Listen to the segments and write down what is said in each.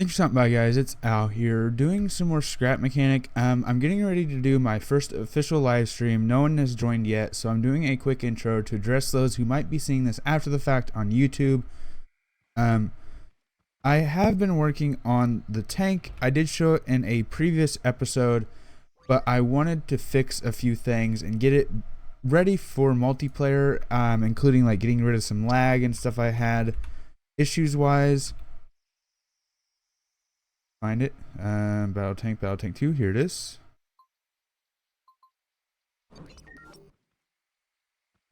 Thanks for stopping by, guys. It's Al here doing some more scrap mechanic. I'm getting ready to do my first official live stream. No one has joined yet, so I'm doing a quick intro to address those who might be seeing this after the fact on YouTube. Um, I have been working on the tank. I did show it in a previous episode, but I wanted to fix a few things and get it ready for multiplayer, including like getting rid of some lag and stuff I had issues-wise. Find it. Battle tank 2. Here it is.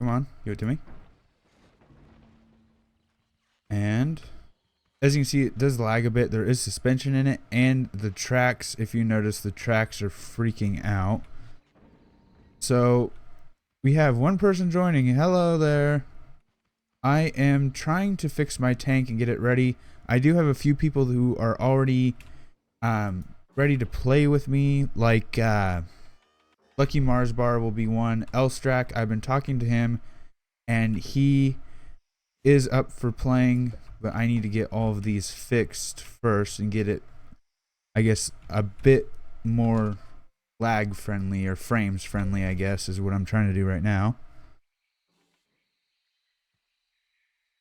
Come on, give it to me. And as you can see, it does lag a bit. There is suspension in it, and the tracks, if you notice, the tracks are freaking out. So we have one person joining. Hello there. I am trying to fix my tank and get it ready. I do have a few people who are already ready to play with me, like Lucky Mars Bar will be one. Elstrack, I've been talking to him and he is up for playing, but I need to get all of these fixed first and get it, I guess, a bit more lag friendly or frames friendly, I guess, is what I'm trying to do right now.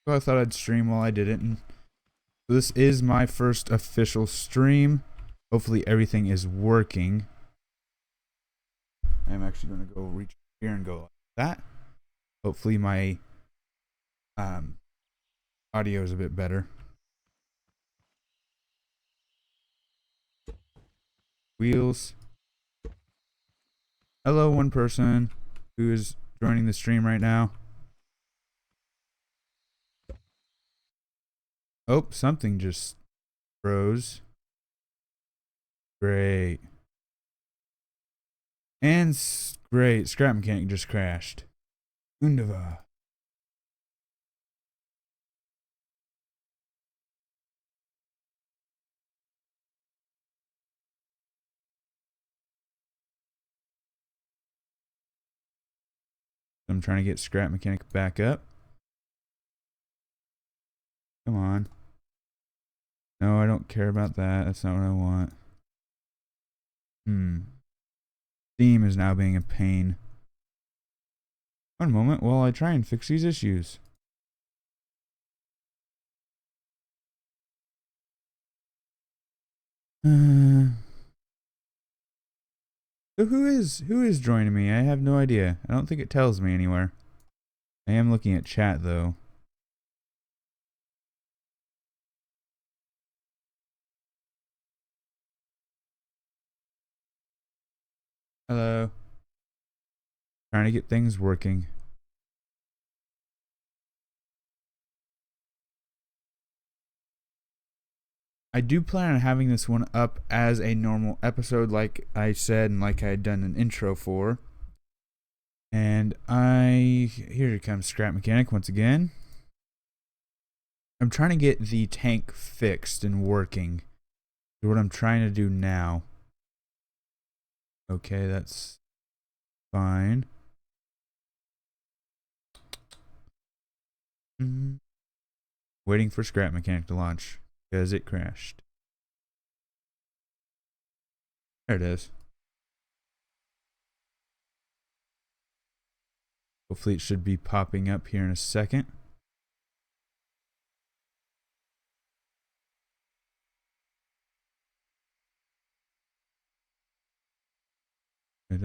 So I thought I'd stream while I did it, and this is my first official stream. Hopefully everything is working. I'm actually going to go reach here and go like that. Hopefully my audio is a bit better. Wheels. Hello, one person who is joining the stream right now. Oh, something just froze. Great. And great, scrap mechanic just crashed. Wunderbar. I'm trying to get scrap mechanic back up. Come on. No, I don't care about that. That's not what I want. Steam is now being a pain. One moment while I try and fix these issues. So who is joining me? I have no idea. I don't think it tells me anywhere. I am looking at chat though. Hello. Trying to get things working. I do plan on having this one up as a normal episode, like I said, and like I had done an intro for. And here comes Scrap Mechanic once again. I'm trying to get the tank fixed and working. Is what I'm trying to do now. Okay, that's fine. Waiting for Scrap Mechanic to launch because it crashed. There it is. Hopefully it should be popping up here in a second. I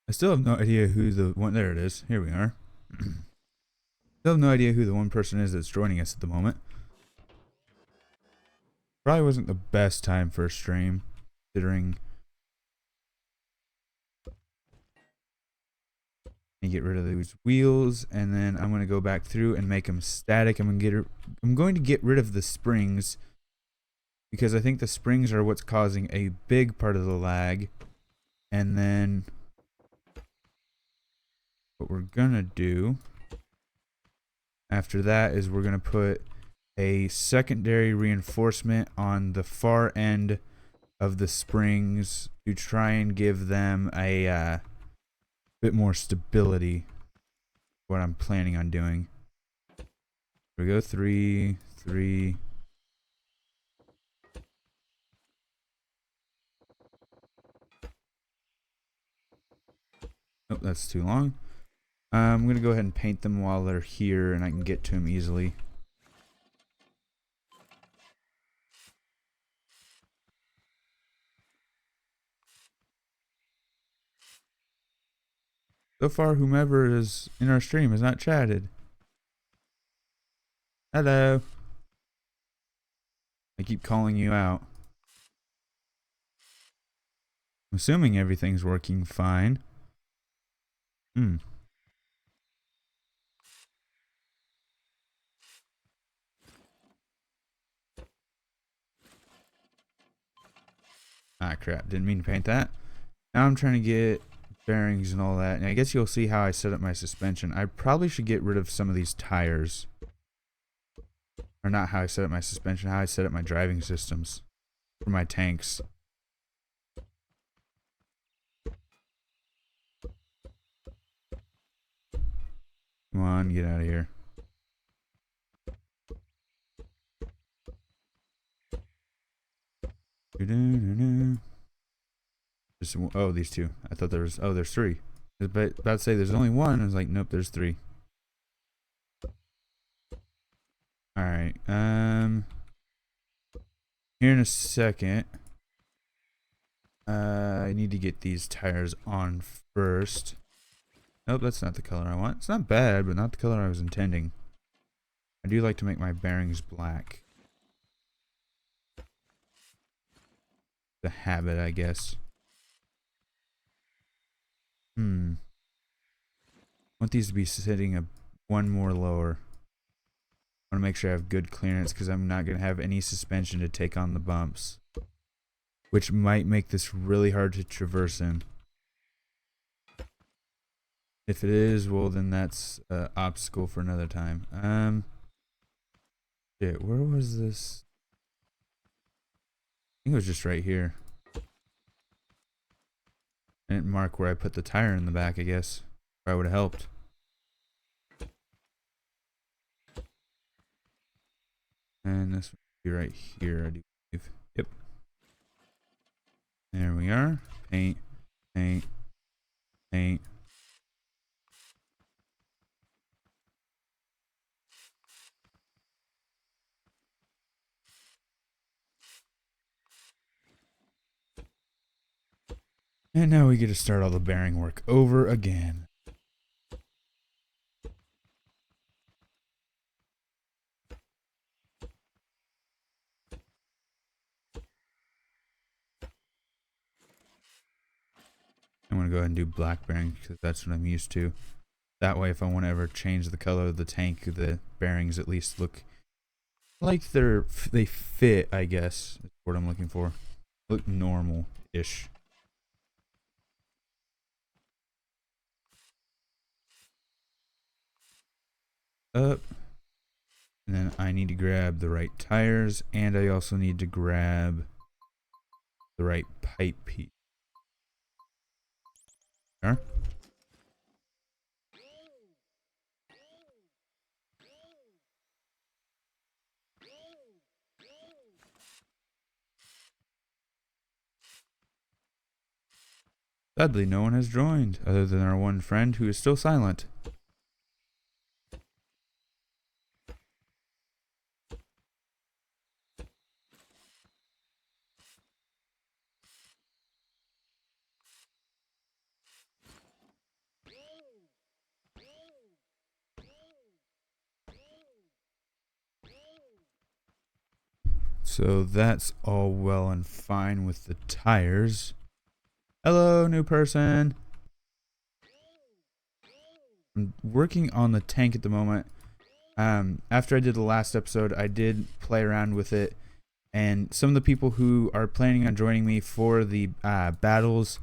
still have no idea who the one. There it is. Here we are. Still have no idea who the one person is that's joining us at the moment. Probably wasn't the best time for a stream, considering. And get rid of these wheels, and then I'm going to go back through and make them static. I'm going to get rid of the springs because I think the springs are what's causing a big part of the lag. And then what we're gonna do after that is we're gonna put a secondary reinforcement on the far end of the springs to try and give them a bit more stability. What I'm planning on doing. Here we go, 3, 3. Oh, that's too long. I'm gonna go ahead and paint them while they're here, and I can get to them easily. So far, whomever is in our stream has not chatted. Hello. I keep calling you out. I'm assuming everything's working fine. Ah, crap. Didn't mean to paint that. Now I'm trying to get bearings and all that. And I guess you'll see how I set up my suspension. I probably should get rid of some of these tires. Or not how I set up my suspension, how I set up my driving systems for my tanks. Come on, get out of here. Just, oh, these two. I thought there was, oh, there's 3. But about to say there's only 1. I was like, nope, there's 3. Alright, here in a second. I need to get these tires on first. Nope, that's not the color I want. It's not bad, but not the color I was intending. I do like to make my bearings black. The habit, I guess. Want these to be sitting one more lower. I want to make sure I have good clearance because I'm not going to have any suspension to take on the bumps. Which might make this really hard to traverse in. If it is, well then that's an obstacle for another time. Shit, where was this? I think it was just right here. I didn't mark where I put the tire in the back, I guess. Probably would have helped. And this would be right here, I do believe. Yep. There we are. Paint, paint, paint. And now we get to start all the bearing work over again. I'm going to go ahead and do black bearing because that's what I'm used to. That way, if I want to ever change the color of the tank, the bearings at least look like they fit, I guess. That's what I'm looking for. Look normal-ish. Up. And then I need to grab the right tires, and I also need to grab the right pipe piece. There. Sadly, no one has joined, other than our one friend who is still silent. So that's all well and fine with the tires. Hello, new person. I'm working on the tank at the moment. After I did the last episode, I did play around with it. And some of the people who are planning on joining me for the battles,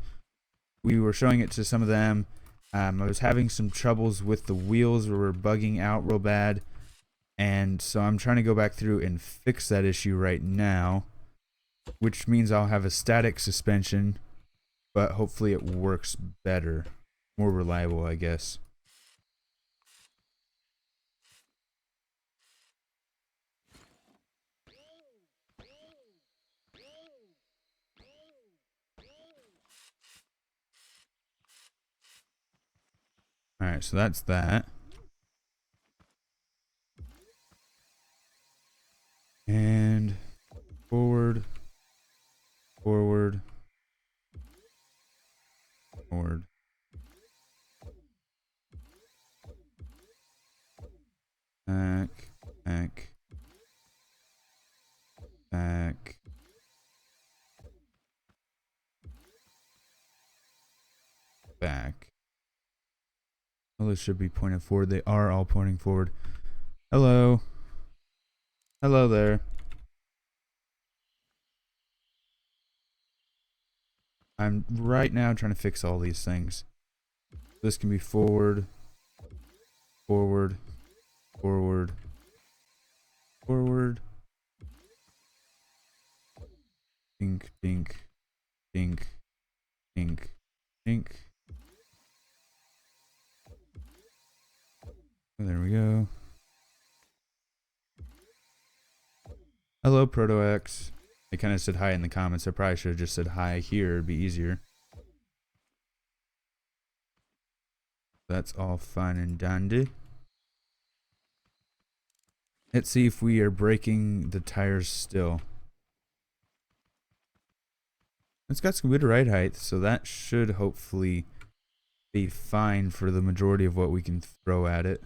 we were showing it to some of them. I was having some troubles with the wheels. We were bugging out real bad. And so I'm trying to go back through and fix that issue right now, which means I'll have a static suspension, but hopefully it works better. more reliable, I guess. Alright, so that's that. And forward, forward, forward. Back, back, back. Back. Well, this should be pointed forward. They are all pointing forward. Hello. Hello there. I'm right now trying to fix all these things. This can be forward, forward, forward, forward. Dink, dink, dink, dink, dink. There we go. Hello, Proto-X. They kind of said hi in the comments. I probably should have just said hi here. It'd be easier. That's all fine and dandy. Let's see if we are breaking the tires still. It's got some good ride height, so that should hopefully be fine for the majority of what we can throw at it.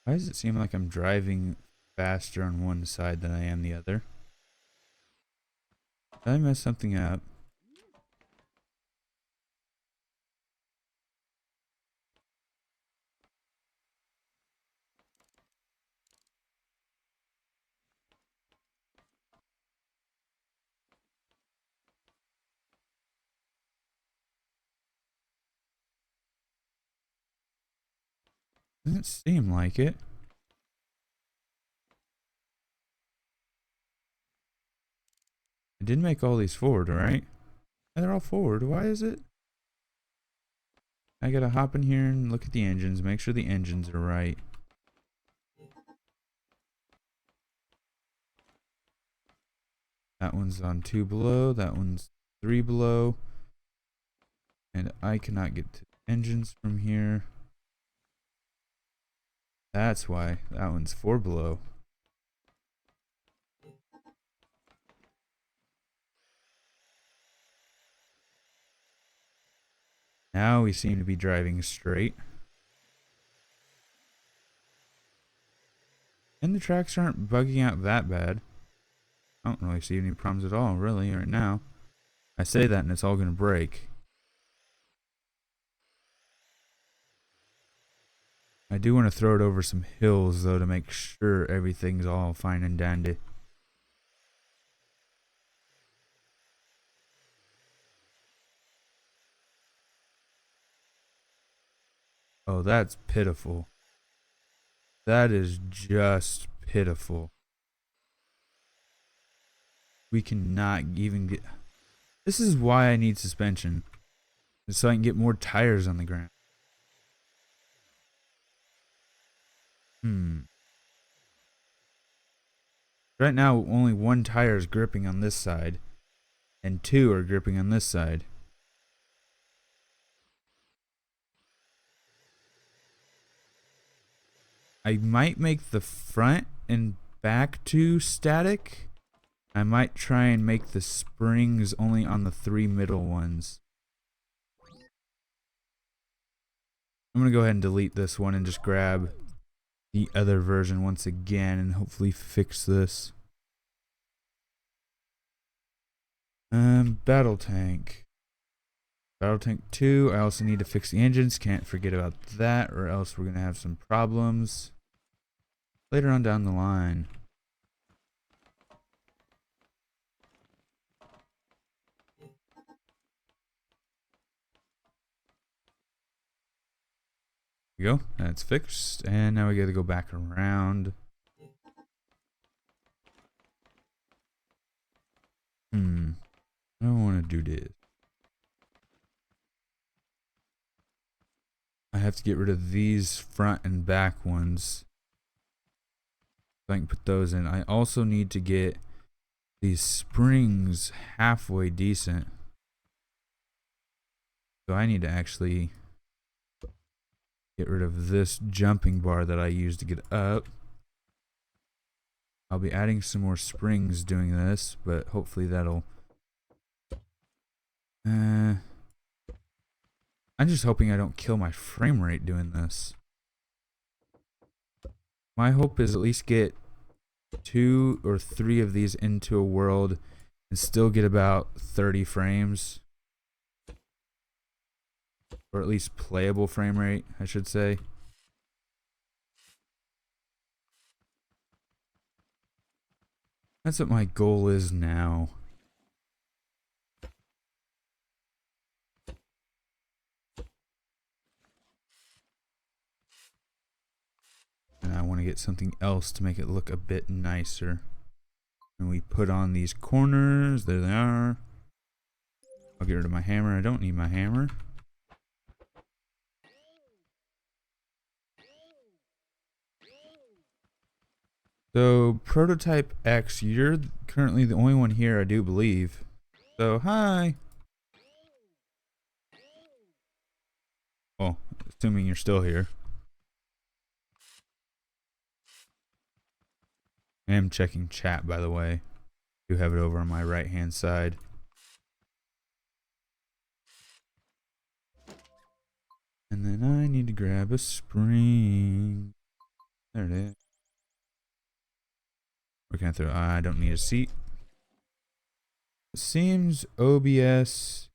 Why does it seem like I'm driving faster on one side than I am the other? Did I mess something up? Doesn't seem like it. I did make all these forward, right? They're all forward. Why is it? I gotta hop in here and look at the engines, make sure the engines are right. That one's on 2 below, that one's 3 below. And I cannot get to engines from here. That's why that one's 4 below. Now we seem to be driving straight. And the tracks aren't bugging out that bad. I don't really see any problems at all, really, right now. I say that and it's all going to break. I do want to throw it over some hills, though, to make sure everything's all fine and dandy. Oh, that's pitiful. That is just pitiful. We cannot even get... This is why I need suspension. So I can get more tires on the ground. Right now, only 1 tire is gripping on this side. And 2 are gripping on this side. I might make the front and back 2 static. I might try and make the springs only on the 3 middle ones. I'm going to go ahead and delete this one and just grab the other version once again and hopefully fix this. Battle tank. Battle tank 2. I also need to fix the engines. Can't forget about that or else we're going to have some problems later on down the line. we go. That's fixed. And now we gotta go back around. I don't want to do this. I have to get rid of these front and back ones. So I can put those in. I also need to get these springs halfway decent. So I need to actually get rid of this jumping bar that I use to get up. I'll be adding some more springs doing this, but hopefully that'll... I'm just hoping I don't kill my frame rate doing this. My hope is at least get 2 or 3 of these into a world and still get about 30 frames. Or at least playable frame rate, I should say. That's what my goal is now. And I want to get something else to make it look a bit nicer. And we put on these corners. There they are. I'll get rid of my hammer. I don't need my hammer. So, Prototype X, you're currently the only one here, I do believe. So, hi! Well, assuming you're still here. I am checking chat, by the way. I do have it over on my right-hand side. And then I need to grab a spring. There it is. Where can I throw? I don't need a seat. It seems OBS.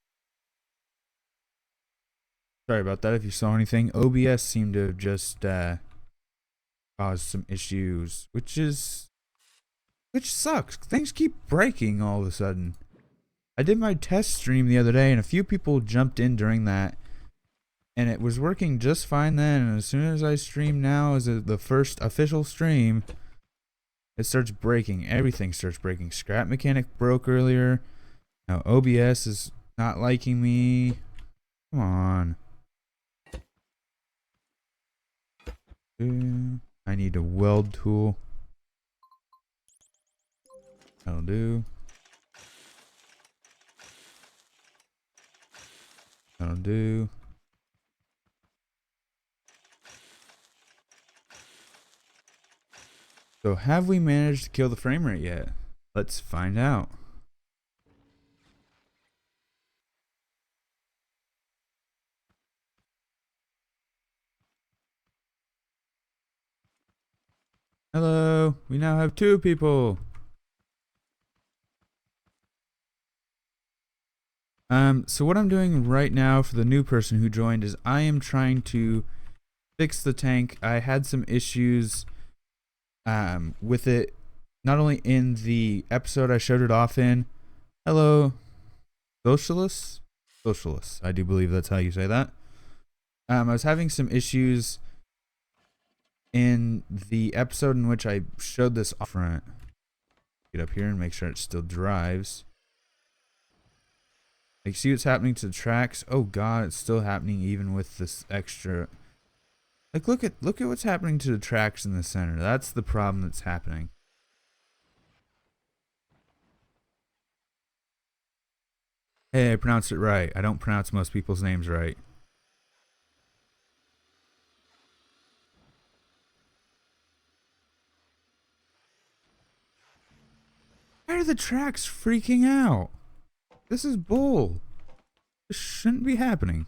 Sorry about that if you saw anything. OBS seemed to have just caused some issues, which sucks. Things keep breaking all of a sudden. I did my test stream the other day and a few people jumped in during that. And it was working just fine then. And as soon as I stream now as the first official stream, it starts breaking. Everything starts breaking. Scrap Mechanic broke earlier. Now OBS is not liking me. Come on. I need a weld tool. That'll do. That'll do. So have we managed to kill the frame rate yet? Let's find out. Hello, we now have 2 people. So what I'm doing right now for the new person who joined is I am trying to fix the tank. I had some issues with it, not only in the episode I showed it off in. Hello, socialists? Socialists, I do believe that's how you say that. I was having some issues in the episode in which I showed this off front. Get up here and make sure it still drives. Like, see what's happening to the tracks? Oh god, it's still happening even with this extra. Like, look at what's happening to the tracks in the center. That's the problem that's happening. Hey, I pronounced it right. I don't pronounce most people's names right. Why are the tracks freaking out? This is bull. This shouldn't be happening.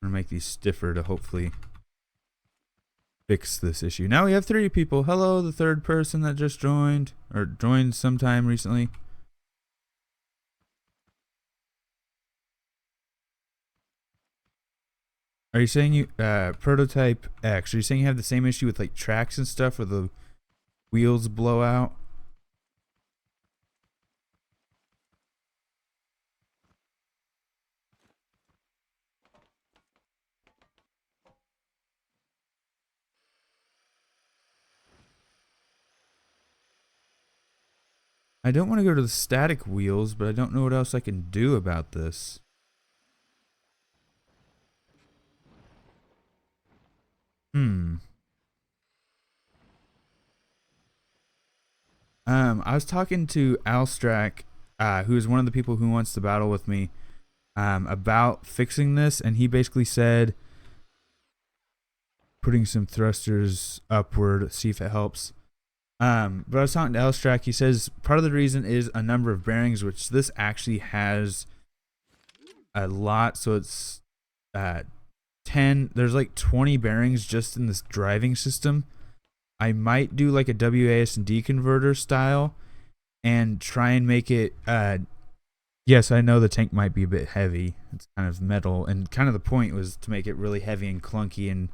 I'm gonna make these stiffer to hopefully fix this issue. Now we have 3 people. Hello, the 3rd person that just joined, or joined sometime recently. Are you saying you, Prototype X, are you saying you have the same issue with like tracks and stuff where the wheels blow out? I don't want to go to the static wheels, but I don't know what else I can do about this. I was talking to Alstrack, who is one of the people who wants to battle with me, about fixing this, and he basically said putting some thrusters upward, see if it helps. But I was talking to Elstrack. He says part of the reason is a number of bearings, which this actually has a lot. So it's 10. There's like 20 bearings just in this driving system. I might do like a WASD converter style and try and make it. Yes, I know the tank might be a bit heavy. It's kind of metal, and kind of the point was to make it really heavy and clunky and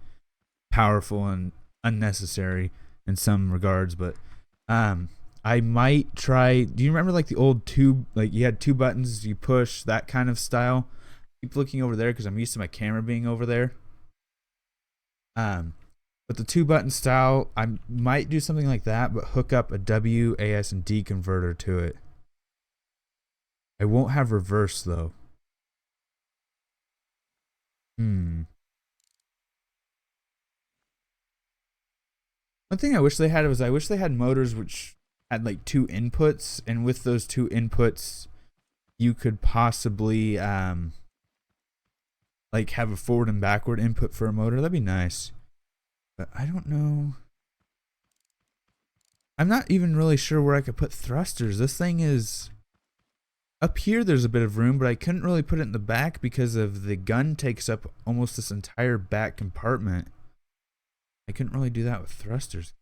powerful and unnecessary in some regards. But I might try. Do you remember like the old tube? Like you had two buttons, you push, that kind of style. Keep looking over there because I'm used to my camera being over there. But the 2-button style, I might do something like that, but hook up a WASD converter to it. I won't have reverse though. One thing I wish they had was I wish they had motors which had like 2 inputs, and with those 2 inputs, you could possibly like have a forward and backward input for a motor. That'd be nice. But I don't know. I'm not even really sure where I could put thrusters. This thing is up here. There's a bit of room, but I couldn't really put it in the back because of the gun takes up almost this entire back compartment. I couldn't really do that with thrusters.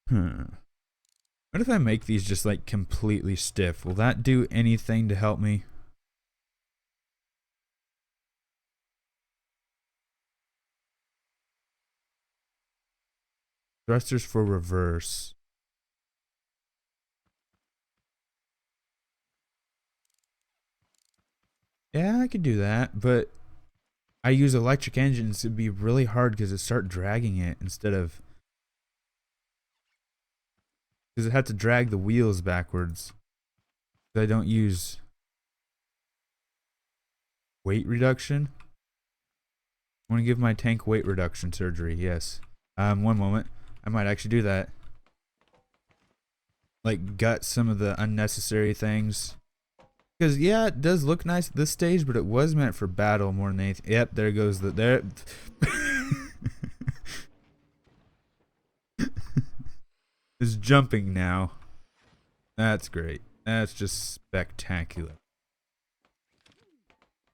What if I make these just like completely stiff? Will that do anything to help me? Thrusters for reverse. Yeah, I could do that, but I use electric engines. It'd be really hard because it start dragging it instead of, because it had to drag the wheels backwards. I don't use weight reduction. I want to give my tank weight reduction surgery. Yes. One moment. I might actually do that. Like gut some of the unnecessary things. Because yeah, it does look nice at this stage, but it was meant for battle more than anything. Yep, there goes the there. It's jumping now. That's great. That's just spectacular.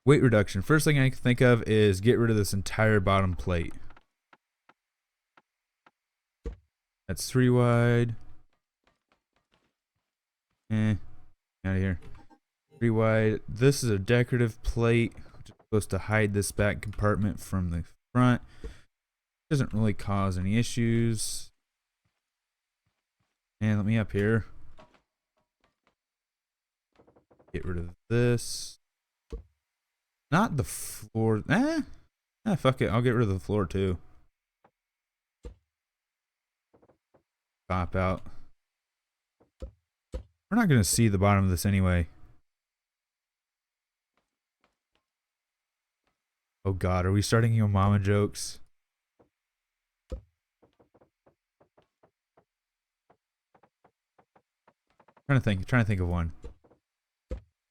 Weight reduction. First thing I can think of is get rid of this entire bottom plate. That's 3 wide. Out of here. 3 wide. This is a decorative plate, which is supposed to hide this back compartment from the front. Doesn't really cause any issues. And let me up here. Get rid of this. Not the floor. Fuck it. I'll get rid of the floor too. Pop out. We're not going to see the bottom of this anyway. Oh god, are we starting your mama jokes? Trying to think of one.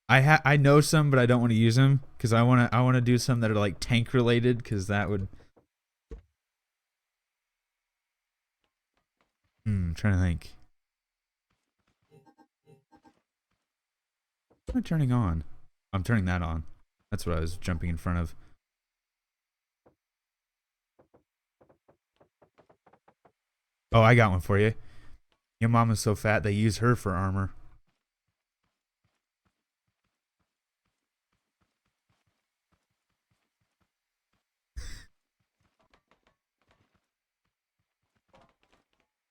I know some, but I don't want to use them because I want to do some that are like tank related, because that would. Trying to think. What am I turning on? I'm turning that on. That's what I was jumping in front of. Oh, I got one for you. Your mama's so fat they use her for armor.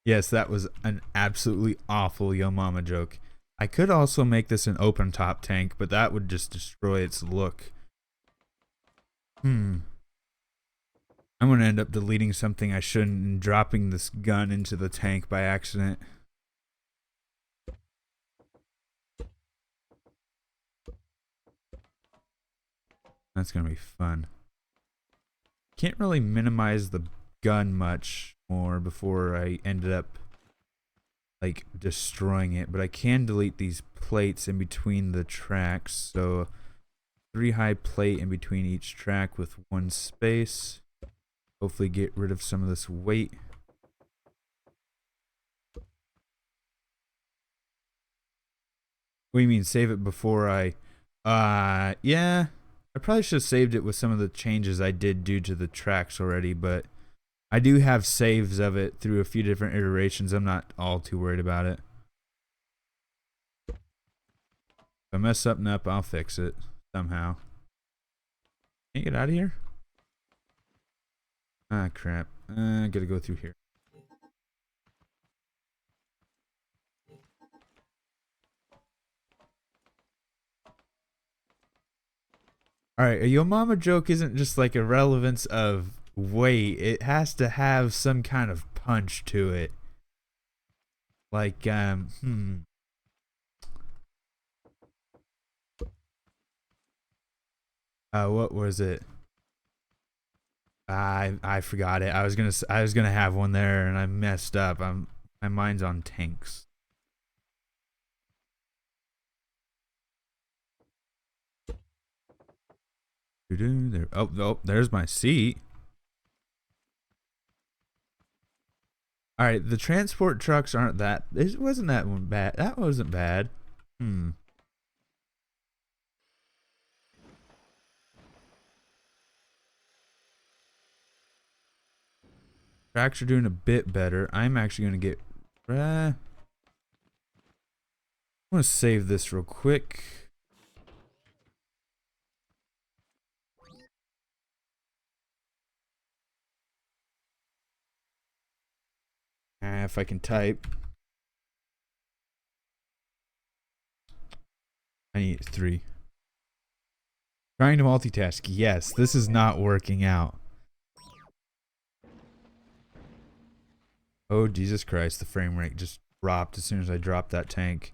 Yes, that was an absolutely awful Yo Mama joke. I could also make this an open top tank, but that would just destroy its look. I'm I'm gonna end up deleting something I shouldn't and dropping this gun into the tank by accident. That's gonna be fun. Can't really minimize the gun much more before I ended up like destroying it, but I can delete these plates in between the tracks. So 3 high plate in between each track with 1 space. Hopefully get rid of some of this weight. What do you mean save it before I yeah. I probably should have saved it with some of the changes I did due to the tracks already, but I do have saves of it through a few different iterations. I'm not all too worried about it. If I mess something up, I'll fix it somehow. Can you get out of here? Ah, crap. I gotta go through here. Alright, a Yo Mama joke isn't just like a relevance of weight. It has to have some kind of punch to it. Like, what was it? I forgot it. I was gonna have one there and I messed up. My mind's on tanks. There. Oh, there's my seat. All right, the transport trucks aren't that. It wasn't that one bad. That wasn't bad. Tracks are doing a bit better. I'm actually gonna get. I'm gonna save this real quick. If I can type. I need 3. Trying to multitask. Yes, this is not working out. Oh, Jesus Christ. The frame rate just dropped as soon as I dropped that tank.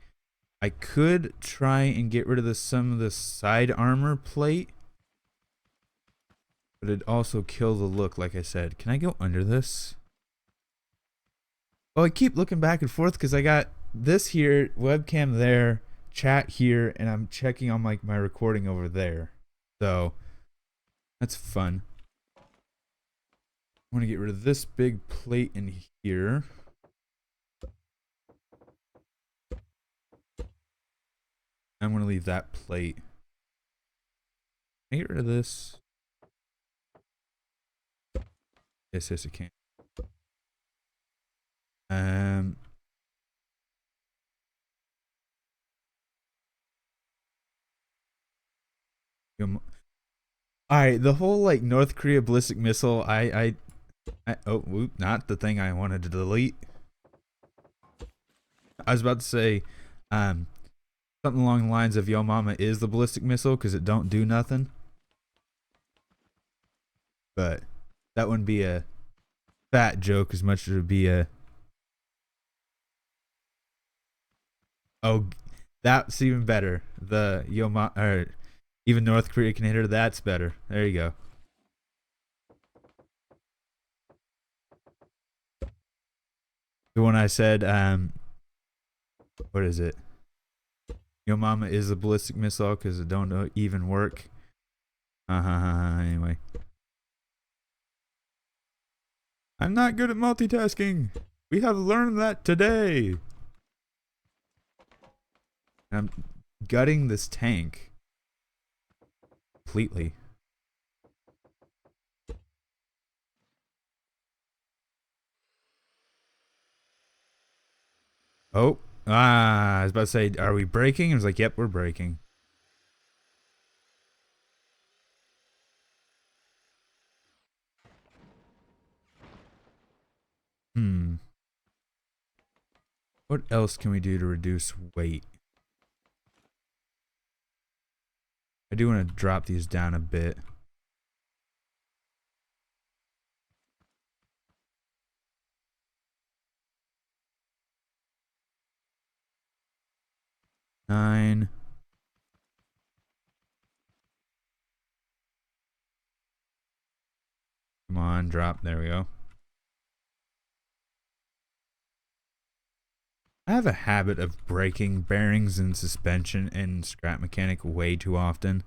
I could try and get rid of some of the side armor plate. But it'd also kill the look, like I said. Can I go under this? Oh, I keep looking back and forth because I got this here, webcam there, chat here, and I'm checking on my recording over there. So that's fun. I want to get rid of this big plate in here. I'm going to leave that plate. Can I get rid of this? Yes, I can. Alright, the whole like North Korea ballistic missile, oh, whoop, not the thing I wanted to delete. I was about to say, something along the lines of Yo Mama is the ballistic missile because it don't do nothing. But that wouldn't be a fat joke as much as it would be a. Oh, that's even better. The Yo Mama, or even North Korea can hit her. That's better. There you go. The one I said, what is it? Yo Mama is a ballistic missile because it don't even work. Anyway. I'm not good at multitasking. We have learned that today. I'm gutting this tank completely. Oh, I was about to say, are we breaking? I was like, yep, we're breaking. What else can we do to reduce weight? I do want to drop these down a bit. 9. Come on, drop. There we go. I have a habit of breaking bearings and suspension in scrap mechanic way too often.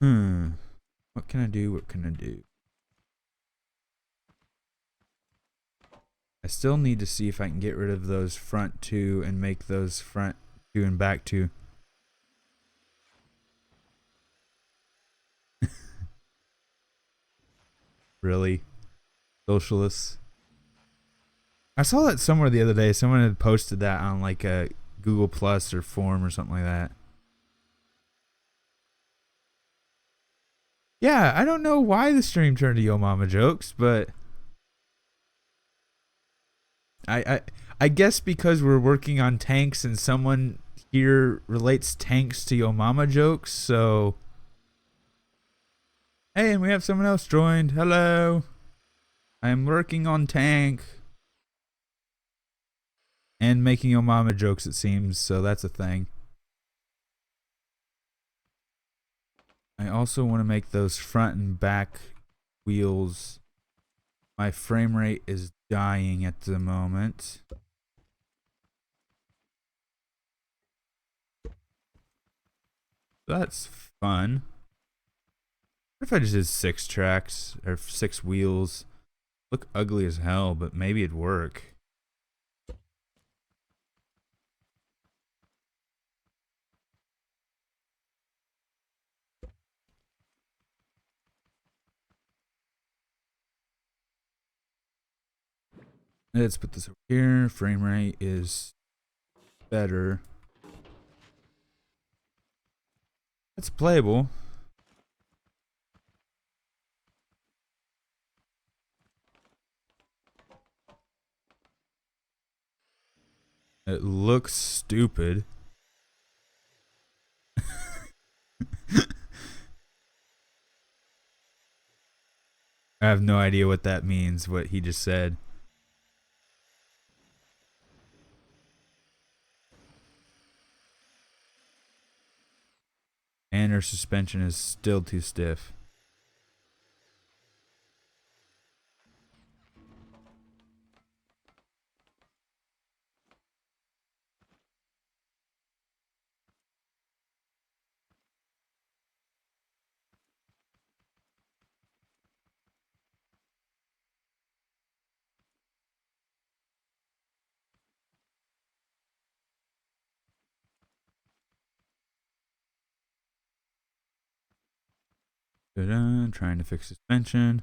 What can I do? What can I do? I still need to see if I can get rid of those front 2 and make those front 2 and back 2. Really? Socialists? I saw that somewhere the other day. Someone had posted that on like a Google Plus or forum or something like that. Yeah, I don't know why the stream turned to Yo Mama jokes, but I guess because we're working on tanks and someone here relates tanks to Yo Mama jokes, so hey, and we have someone else joined. Hello. I'm working on tank. And making Yo Mama jokes, it seems, so that's a thing. I also want to make those front and back wheels. My frame rate is dying at the moment. That's fun. What if I just did 6 tracks or 6 wheels? Look ugly as hell, but maybe it'd work. Let's put this over here. Frame rate is better. It's playable. It looks stupid. I have no idea what that means, what he just said. And her suspension is still too stiff. Trying to fix suspension.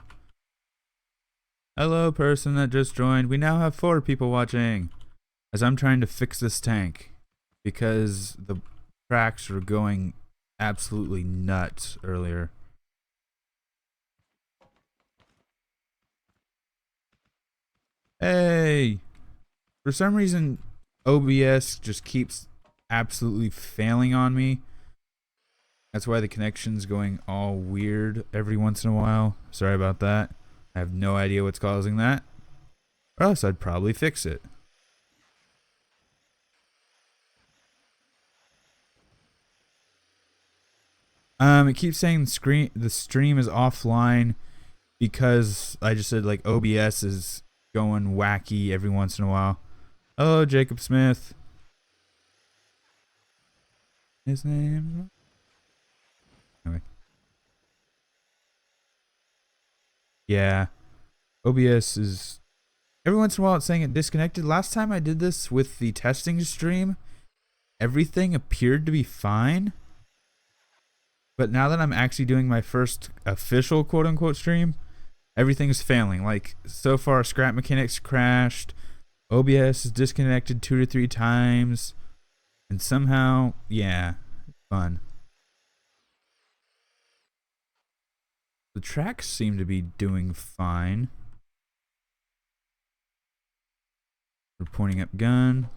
Hello, person that just joined. We now have 4 people watching. As I'm trying to fix this tank. Because the tracks were going absolutely nuts earlier. Hey! For some reason, OBS just keeps absolutely failing on me. That's why the connection's going all weird every once in a while. Sorry about that. I have no idea what's causing that. Or else I'd probably fix it. It keeps saying the stream is offline because I just said like OBS is going wacky every once in a while. Hello, Jacob Smith. His name. Anyway. Yeah. OBS is every once in a while it's saying it disconnected. Last time I did this with the testing stream, everything appeared to be fine. But now that I'm actually doing my first official quote unquote stream, everything's failing. Like so far, Scrap Mechanics crashed, OBS is disconnected 2 to 3 times, and somehow, yeah, fun. The tracks seem to be doing fine. We're pointing up gun.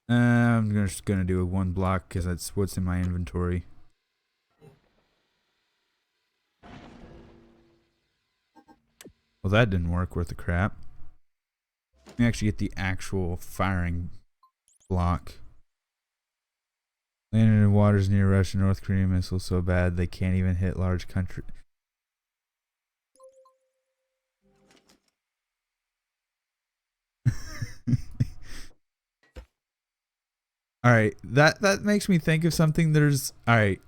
I'm just gonna do a 1 block because that's what's in my inventory. Well, that didn't work worth a crap. me actually get the actual firing block. Landed in waters near Russia, North Korean missiles so bad they can't even hit large country. Alright, that makes me think of something. Alright.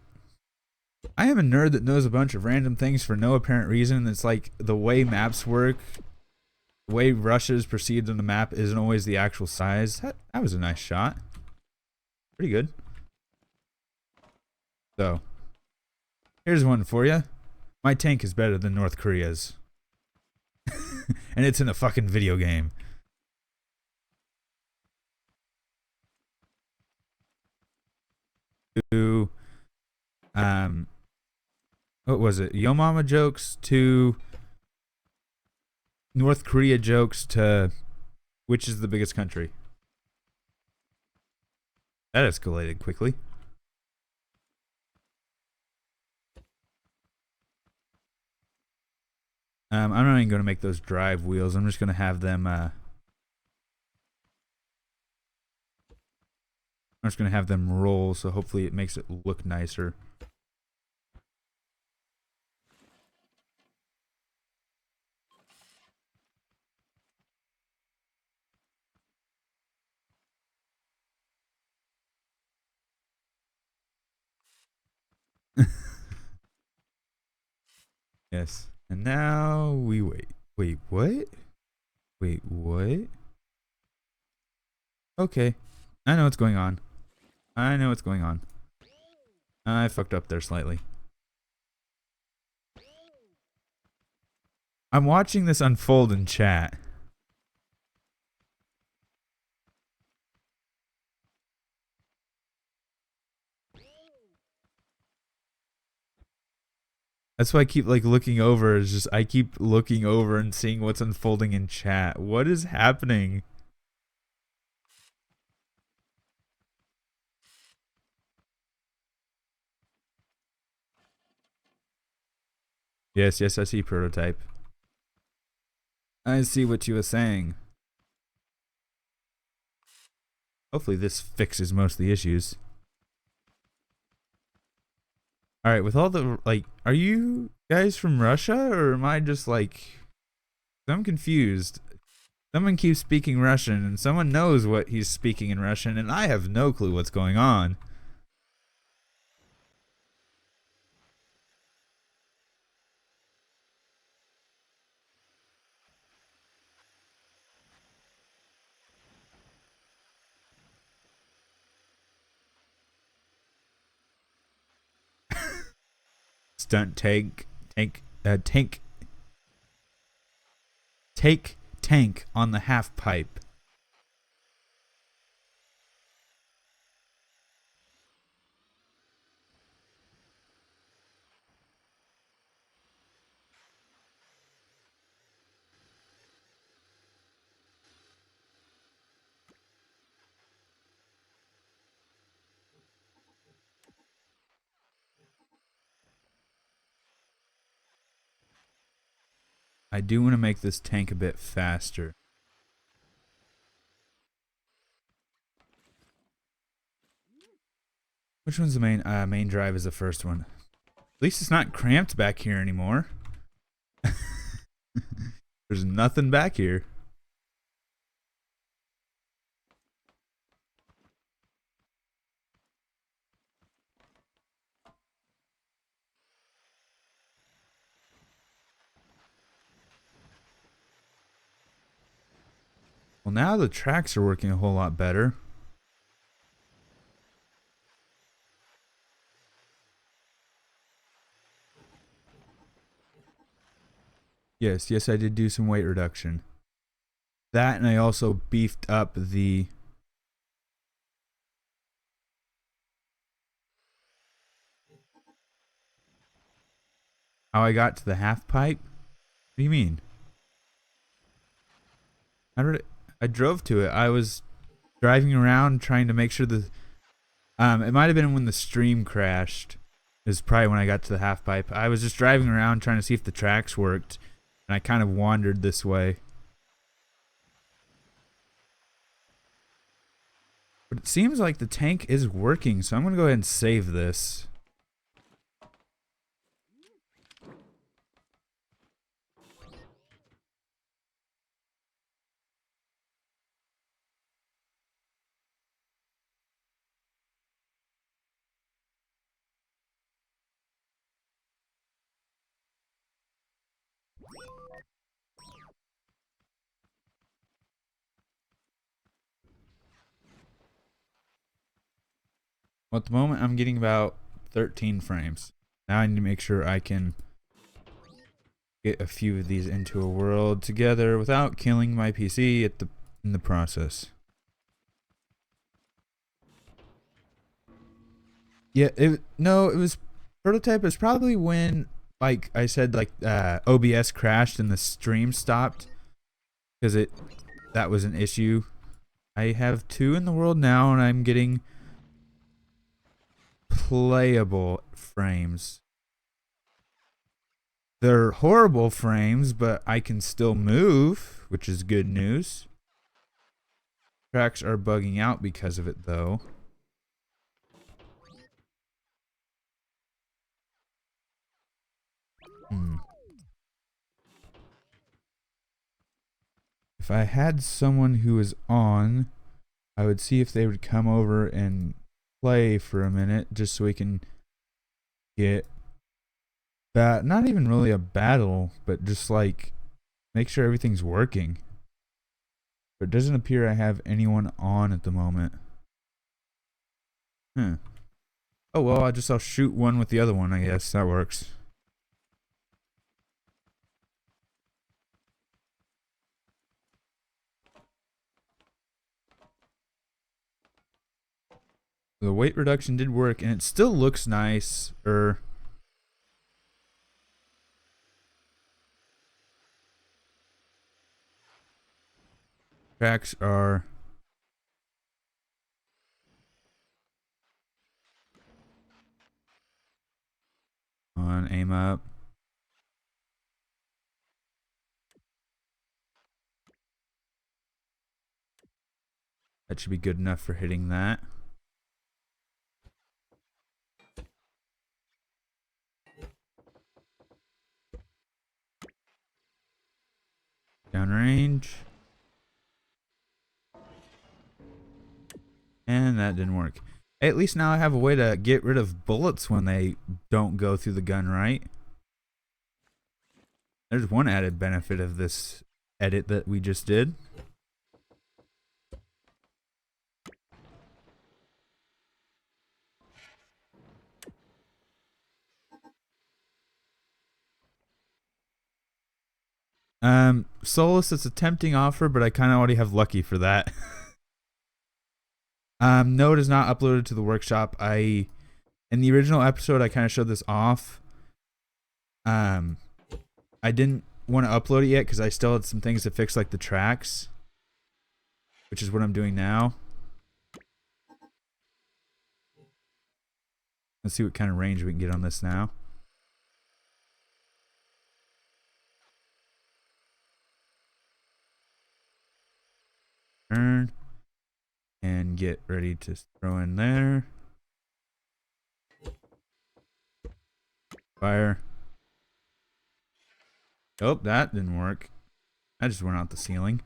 I am a nerd that knows a bunch of random things for no apparent reason. It's like the way maps work, the way Russia is perceived on the map isn't always the actual size. That was a nice shot. Pretty good. So, here's one for you. My tank is better than North Korea's. And it's in a fucking video game. To, what was it? Yo Mama jokes to North Korea jokes to which is the biggest country? That escalated quickly. I'm not even going to make those drive wheels. I'm just going to have them, I'm just going to have them roll, so hopefully it makes it look nicer. Yes. And now we wait. Wait, what? Wait, what? Okay. I know what's going on. I know what's going on. I fucked up there slightly. I'm watching this unfold in chat. That's why I keep like looking over. It's just I keep looking over and seeing what's unfolding in chat. What is happening? Yes, yes, I see prototype. I see what you were saying. Hopefully this fixes most of the issues. Alright, with all the, like, are you guys from Russia, or am I just, like, I'm confused. Someone keeps speaking Russian, and someone knows what he's speaking in Russian, and I have no clue what's going on. Stunt tank on the half pipe. I do want to make this tank a bit faster. Which one's the main drive is the first one. At least it's not cramped back here anymore. There's nothing back here. Well, now the tracks are working a whole lot better. Yes, yes, I did do some weight reduction. That, and I also beefed up the... How I got to the half pipe? What do you mean? I drove to it. I was driving around trying to make sure the... it might have been when the stream crashed. Is probably when I got to the half pipe. I was just driving around trying to see if the tracks worked, and I kind of wandered this way. But it seems like the tank is working, so I'm going to go ahead and save this. Well, at the moment, I'm getting about 13 frames. Now I need to make sure I can get a few of these into a world together without killing my PC in the process. Yeah, it was prototype. It's probably when, like I said, like OBS crashed and the stream stopped because that was an issue. I have 2 in the world now, and I'm getting playable frames. They're horrible frames, but I can still move, which is good news. Tracks are bugging out because of it, though. If I had someone who was on, I would see if they would come over and play for a minute, just so we can get not even really a battle, but just like make sure everything's working. But it doesn't appear I have anyone on at the moment. Oh well, I'll shoot one with the other one, I guess. That works. The weight reduction did work, and it still looks nice. Tracks are on, aim up. That should be good enough for hitting that. Downrange. And that didn't work. At least now I have a way to get rid of bullets when they don't go through the gun right. There's one added benefit of this edit that we just did. Solus, it's a tempting offer, but I kind of already have Lucky for that. No, it is not uploaded to the workshop. In the original episode, I kind of showed this off. I didn't want to upload it yet because I still had some things to fix, like the tracks, which is what I'm doing now. Let's see what kind of range we can get on this now. Turn. And get ready to throw in there. Fire. Oh, that didn't work. I just went out the ceiling.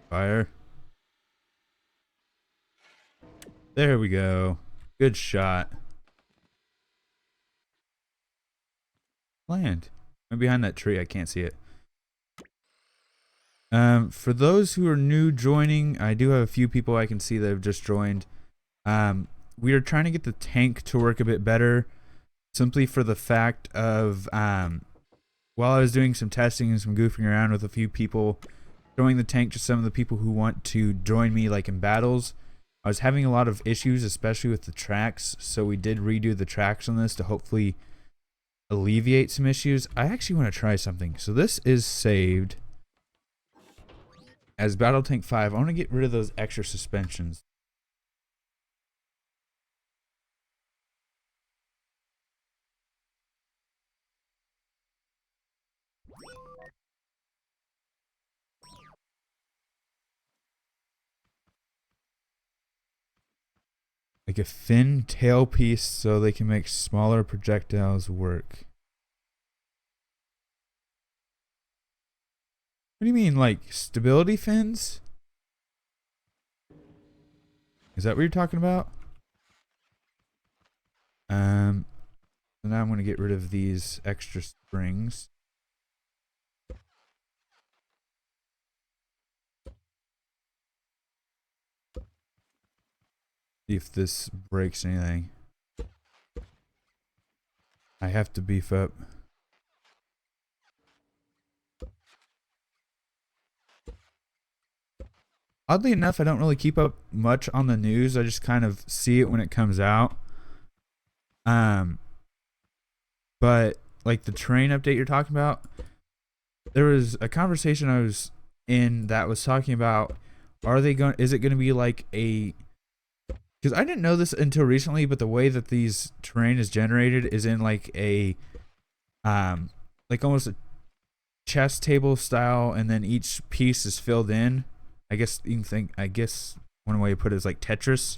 Fire. There we go. Good shot. Land. I'm behind that tree. I can't see it. For those who are new joining, I do have a few people I can see that have just joined. We are trying to get the tank to work a bit better, simply for the fact of while I was doing some testing and some goofing around with a few people, showing the tank to some of the people who want to join me like in battles, I was having a lot of issues, especially with the tracks, so we did redo the tracks on this to hopefully alleviate some issues. I actually want to try something. So this is saved as Battle Tank 5. I want to get rid of those extra suspensions. Like a fin tailpiece so they can make smaller projectiles work. What do you mean, like stability fins? Is that what you're talking about? So now I'm going to get rid of these extra springs. See if this breaks anything. I have to beef up. Oddly enough, I don't really keep up much on the news. I just kind of see it when it comes out. But like the train update you're talking about, there was a conversation I was in that was talking about, is it going to be like a, because I didn't know this until recently, but the way that these terrain is generated is in like a, like almost a chess table style, and then each piece is filled in. I guess one way to put it is like Tetris.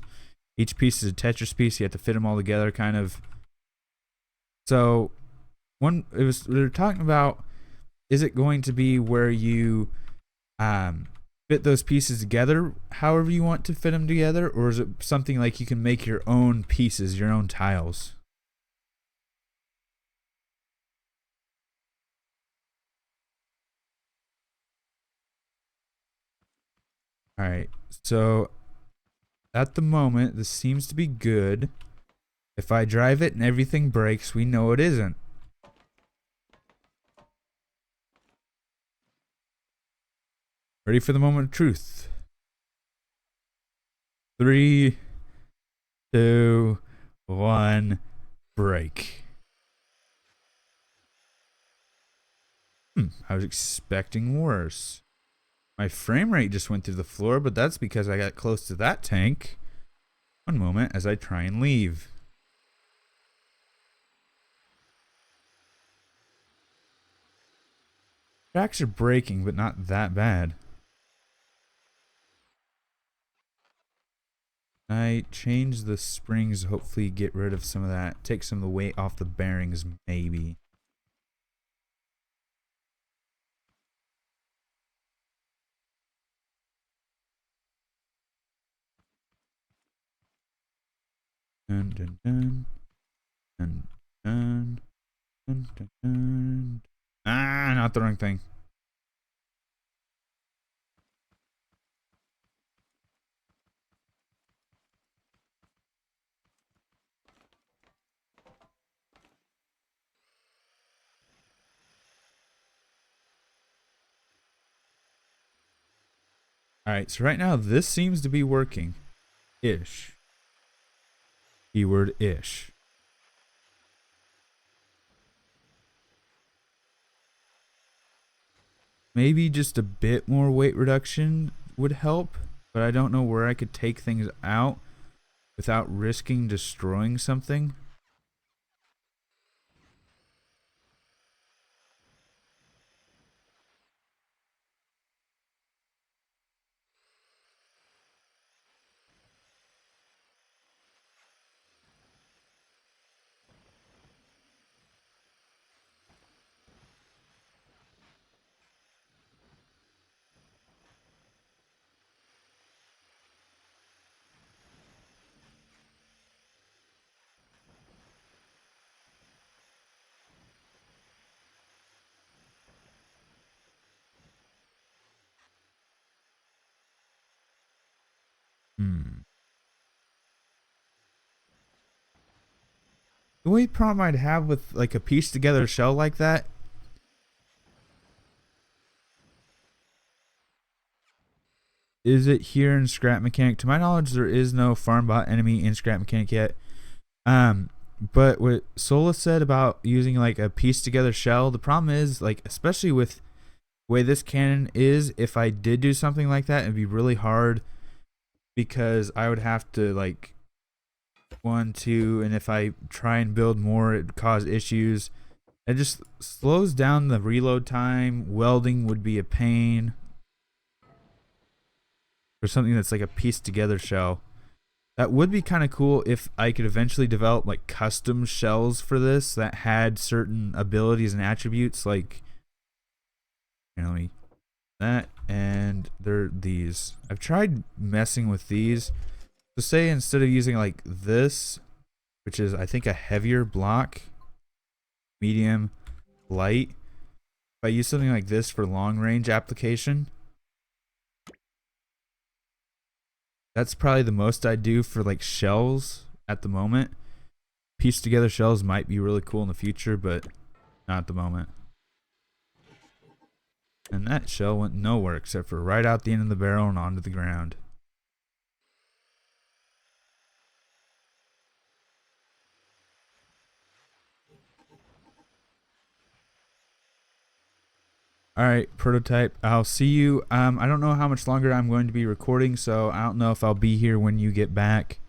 Each piece is a Tetris piece. You have to fit them all together, kind of. So, we were talking about, is it going to be where you fit those pieces together however you want to fit them together, or is it something like you can make your own pieces, your own tiles? All right, so at the moment, this seems to be good. If I drive it and everything breaks, we know it isn't. Ready for the moment of truth. 3, 2, 1, break. I was expecting worse. My frame rate just went through the floor, but that's because I got close to that tank. One moment as I try and leave. Tracks are breaking, but not that bad. I change the springs, hopefully get rid of some of that. Take some of the weight off the bearings, maybe. Dun, dun, dun. Dun, dun, dun, dun, dun. Ah, not the wrong thing. Alright, so right now this seems to be working. Ish. Keyword ish. Maybe just a bit more weight reduction would help, but I don't know where I could take things out without risking destroying something. The only problem I'd have with like a piece together shell like that is it here in Scrap Mechanic. To my knowledge, there is no farm bot enemy in Scrap Mechanic yet. But what Sola said about using like a piece together shell, the problem is like, especially with the way this cannon is, if I did do something like that, it'd be really hard because I would have to like 1, 2, and if I try and build more, it'd cause issues. It just slows down the reload time. Welding would be a pain. For something that's like a piece together shell. That would be kind of cool if I could eventually develop like custom shells for this that had certain abilities and attributes. Like, let me that, and they're these. I've tried messing with these. So say instead of using like this, which is I think a heavier block, medium, light, if I use something like this for long range application, that's probably the most I do for like shells at the moment. Piece together shells might be really cool in the future, but not at the moment. And that shell went nowhere except for right out the end of the barrel and onto the ground. All right, prototype. I'll see you. I don't know how much longer I'm going to be recording, so I don't know if I'll be here when you get back.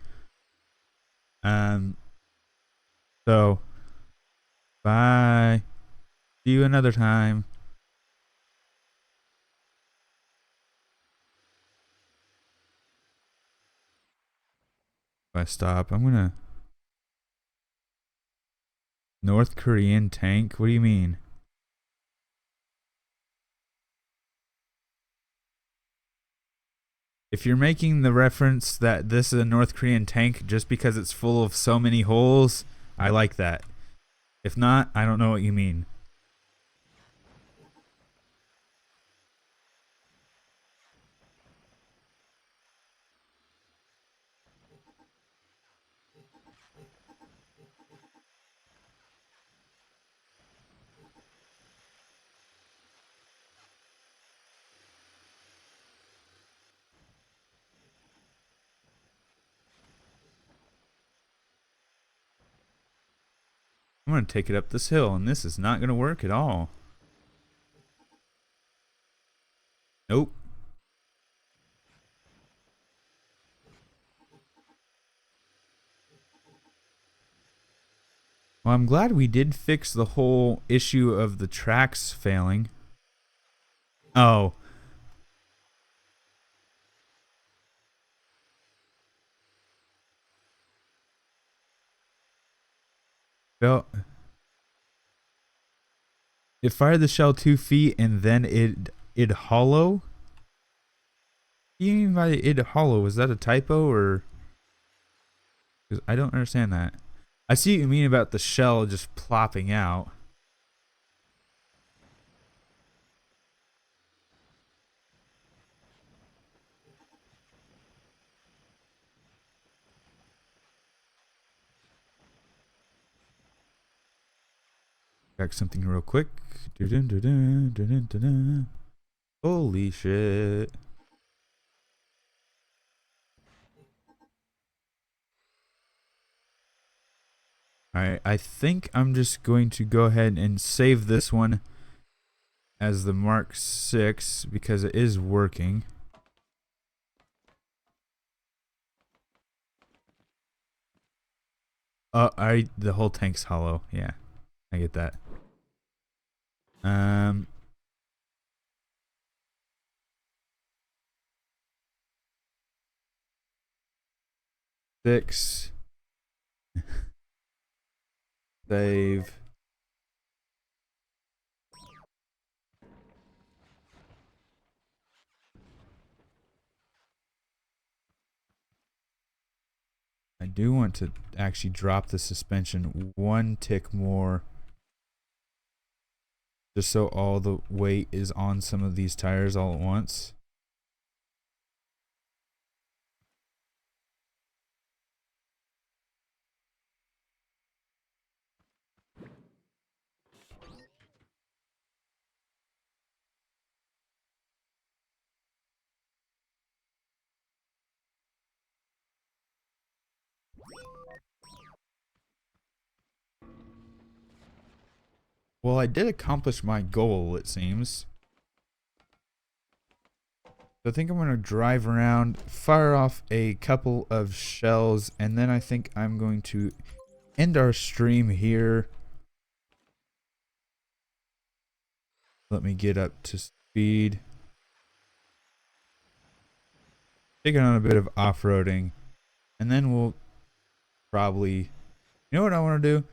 Um. So, bye. See you another time. If I stop, I'm gonna. North Korean tank? What do you mean? If you're making the reference that this is a North Korean tank just because it's full of so many holes, I like that. If not, I don't know what you mean. I'm gonna take it up this hill, and this is not gonna work at all. Nope. Well, I'm glad we did fix the whole issue of the tracks failing. Oh. Well, it fired the shell 2 feet and then it hollow? What do you mean by it hollow? Is that a typo or? Because I don't understand that. I see what you mean about the shell just plopping out. Check something real quick. Holy shit. Alright, I think I'm just going to go ahead and save this one as the Mark 6 because it is working. The whole tank's hollow. Yeah, I get that. Um, 6. Save. I do want to actually drop the suspension one tick more, just so all the weight is on some of these tires all at once. Well, I did accomplish my goal, it seems. So I think I'm going to drive around, fire off a couple of shells, and then I think I'm going to end our stream here. Let me get up to speed. Taking on a bit of off-roading. And then we'll probably, you know what I want to do?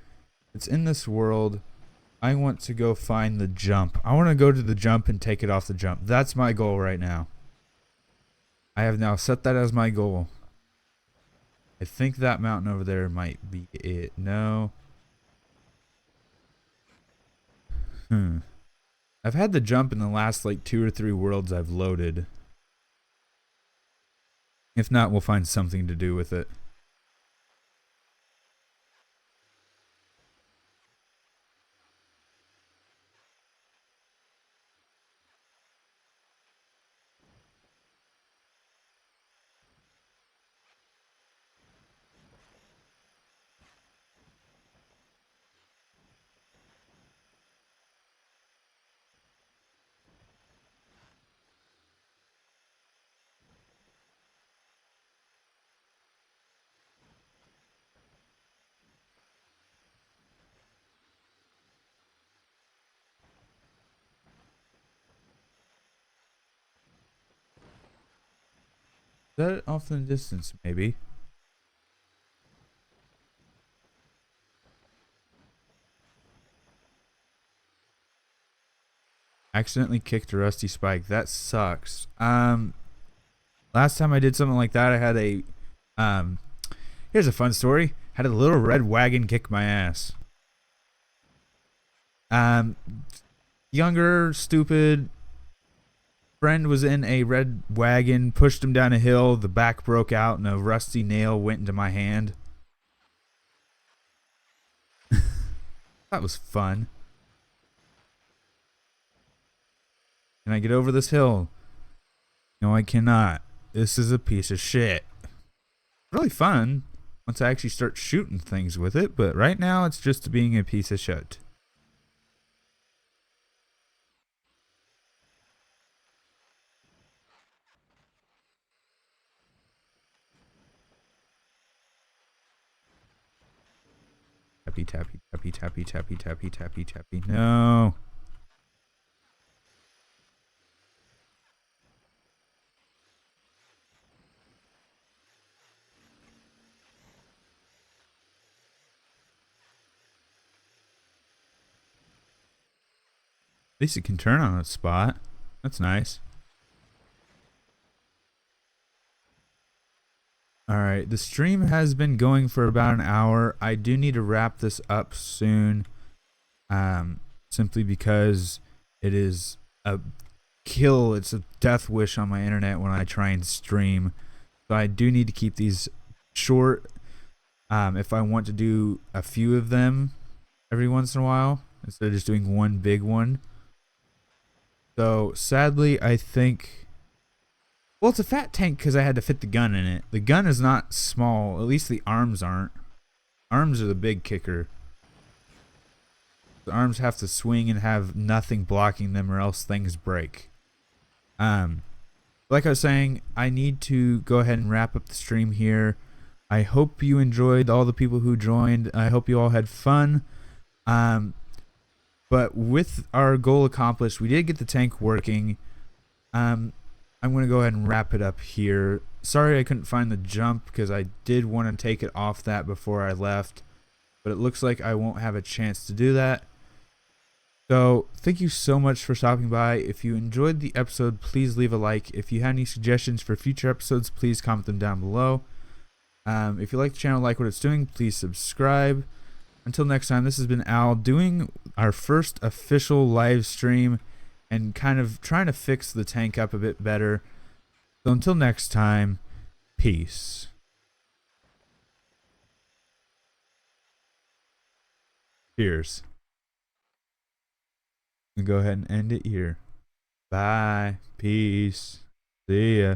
It's in this world. I want to go find the jump. I want to go to the jump and take it off the jump. That's my goal right now. I have now set that as my goal. I think that mountain over there might be it. No. I've had the jump in the last like 2 or 3 worlds I've loaded. If not, we'll find something to do with it. Is that off in the distance, maybe? Accidentally kicked a rusty spike. That sucks. Last time I did something like that, I had a here's a fun story. Had a little red wagon kick my ass. Younger, stupid friend was in a red wagon, pushed him down a hill, the back broke out and a rusty nail went into my hand. That was fun. Can I get over this hill? No, I cannot. This is a piece of shit. Really fun once I actually start shooting things with it, but right now it's just being a piece of shit. Tappy, tappy, tappy, tappy, tappy, tappy, tappy, tappy. No. At least it can turn on its spot. That's nice. Alright, the stream has been going for about an hour. I do need to wrap this up soon. Simply because it is a kill. It's a death wish on my internet when I try and stream. So I do need to keep these short. If I want to do a few of them every once in a while, instead of just doing one big one. So sadly, I think, well, it's a fat tank because I had to fit the gun in it. The gun is not small. At least the arms aren't. Arms are the big kicker. The arms have to swing and have nothing blocking them or else things break. Like I was saying, I need to go ahead and wrap up the stream here. I hope you enjoyed, all the people who joined. I hope you all had fun. But with our goal accomplished, we did get the tank working. I'm going to go ahead and wrap it up here. Sorry I couldn't find the jump because I did want to take it off that before I left. But it looks like I won't have a chance to do that. So thank you so much for stopping by. If you enjoyed the episode, please leave a like. If you have any suggestions for future episodes, please comment them down below. If you like the channel, like what it's doing, please subscribe. Until next time, this has been Al doing our first official live stream and kind of trying to fix the tank up a bit better. So until next time, peace. Cheers. Go ahead and end it here. Bye. Peace. See ya.